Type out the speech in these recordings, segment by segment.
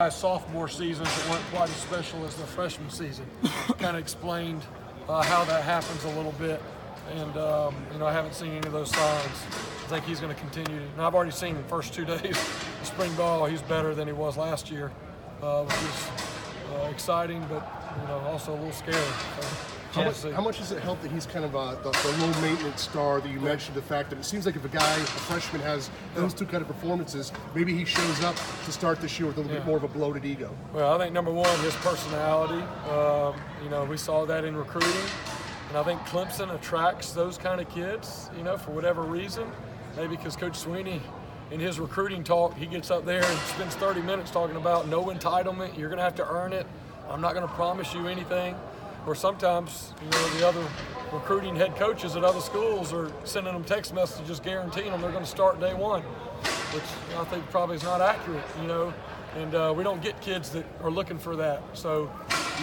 Sophomore seasons that weren't quite as special as their freshman season. Kind of explained how that happens a little bit, and I haven't seen any of those signs. I think he's going to continue. And I've already seen the first 2 days of spring ball. He's better than he was last year, which is exciting, but also a little scary. So, how much does it help that he's kind of the low maintenance star that you mentioned? The fact that it seems like if a freshman has those two kind of performances, maybe he shows up to start this year with a little bit more of a bloated ego. Well, I think number one, his personality. We saw that in recruiting, and I think Clemson attracts those kind of kids. For whatever reason, maybe because Coach Sweeney, in his recruiting talk, he gets up there and spends 30 minutes talking about no entitlement. You're going to have to earn it. I'm not going to promise you anything. Or sometimes, the other recruiting head coaches at other schools are sending them text messages guaranteeing them they're going to start day one, which I think probably is not accurate, and we don't get kids that are looking for that. So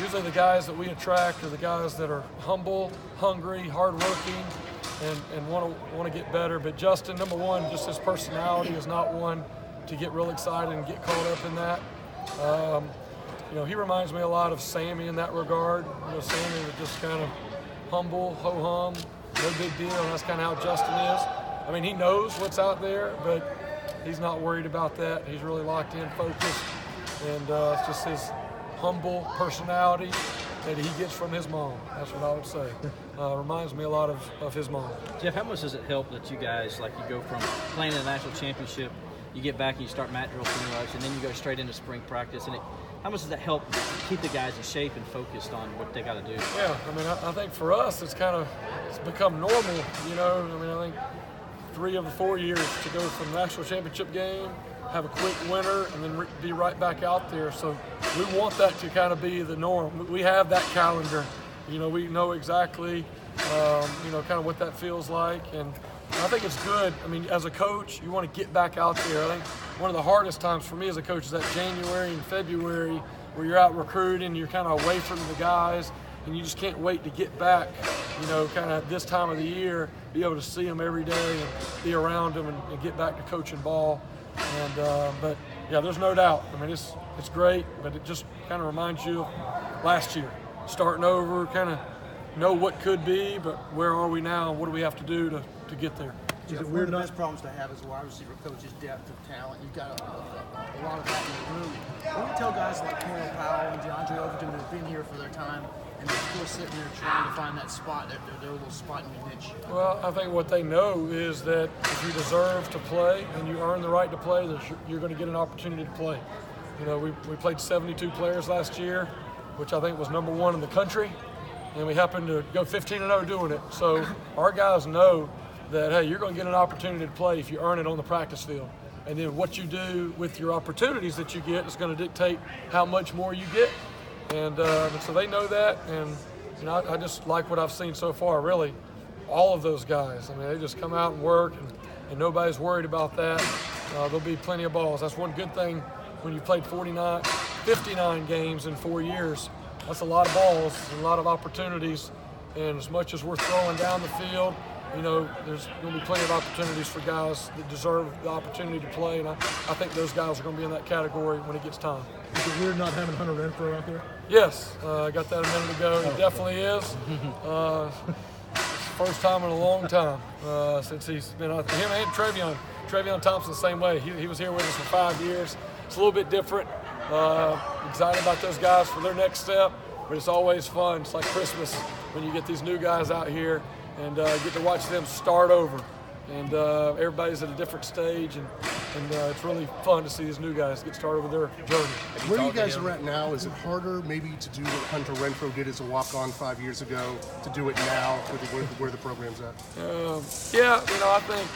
usually the guys that we attract are the guys that are humble, hungry, hardworking, and want to get better. But Justin, number one, just his personality is not one to get real excited and get caught up in that. He reminds me a lot of Sammy in that regard. Sammy was just kind of humble, ho-hum, no big deal, and that's kind of how Justin is. I mean, he knows what's out there, but he's not worried about that. He's really locked in, focused, and it's just his humble personality that he gets from his mom. That's what I would say. Reminds me a lot of his mom. Jeff, how much does it help that you guys, you go from playing in the national championship, you get back and you start mat drill pretty much, and then you go straight into spring practice, and how much does that help keep the guys in shape and focused on what they got to do? Yeah, I think for us it's become normal. I think 3 of the 4 years to go from national championship game, have a quick winter, and then be right back out there. So we want that to kind of be the norm. We have that calendar. We know exactly, kind of what that feels like, and I think it's good. As a coach, you want to get back out there. I think one of the hardest times for me as a coach is that January and February where you're out recruiting, you're kind of away from the guys, and you just can't wait to get back, kind of this time of the year, be able to see them every day and be around them and get back to coaching ball. And but yeah, there's no doubt. It's great, but it just kind of reminds you of last year, starting over, kind of know what could be, but where are we now, and what do we have to do to get there? Is it weird? One of the best problems to have as a wide receiver coach is depth of talent. You've got a lot of that in the room. What do you tell guys like Cornell Powell and DeAndre Overton that have been here for their time and they're still sitting there trying to find that spot, their little spot in the niche? Well, I think what they know is that if you deserve to play and you earn the right to play, that you're going to get an opportunity to play. We played 72 players last year, which I think was number 1 in the country, and we happened to go 15-0 doing it. So our guys know that, hey, you're going to get an opportunity to play if you earn it on the practice field. And then what you do with your opportunities that you get is going to dictate how much more you get. And so they know that, and I just like what I've seen so far, really. All of those guys, they just come out and work, and nobody's worried about that. There'll be plenty of balls. That's one good thing when you played 59 games in 4 years. That's a lot of balls and a lot of opportunities. And as much as we're throwing down the field, there's going to be plenty of opportunities for guys that deserve the opportunity to play, and I think those guys are going to be in that category when it gets time. Is it weird not having Hunter Renfrow out there? Yes, I got that a minute ago. It definitely is. First time in a long time since he's been out there. Him and Travion Thompson the same way. He was here with us for 5 years. It's a little bit different. Excited about those guys for their next step, but it's always fun. It's like Christmas when you get these new guys out here and get to watch them start over. And everybody's at a different stage, and it's really fun to see these new guys get started with their journey. Where you guys are at now, is it harder maybe to do what Hunter Renfrow did as a walk-on 5 years ago, to do it now where the program's at? Yeah, I think,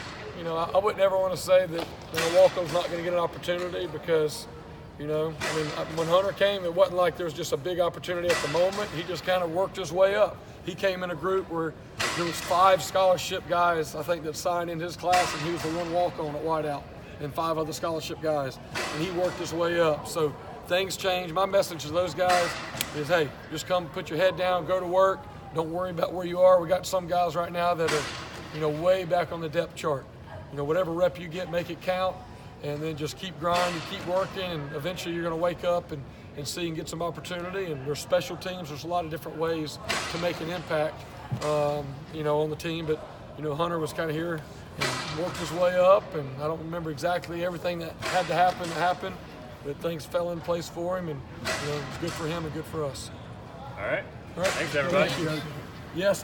I wouldn't ever want to say that a walk-on's not going to get an opportunity because, when Hunter came, it wasn't like there was just a big opportunity at the moment. He just kind of worked his way up. He came in a group where there was 5 scholarship guys, I think, that signed in his class, and he was the one walk-on at wideout, and 5 other scholarship guys. And he worked his way up. So things change. My message to those guys is, hey, just come put your head down, go to work. Don't worry about where you are. We got some guys right now that are, way back on the depth chart. Whatever rep you get, make it count. and then just keep grinding, keep working, and eventually you're going to wake up and see and get some opportunity. And there's special teams. There's a lot of different ways to make an impact, you know, on the team. But, you know, Hunter was kind of here and worked his way up, and I don't remember exactly everything that had to happen, but things fell in place for him, and, you know, it was good for him and good for us. All right. All right. Thanks, everybody. Thank you. Yes.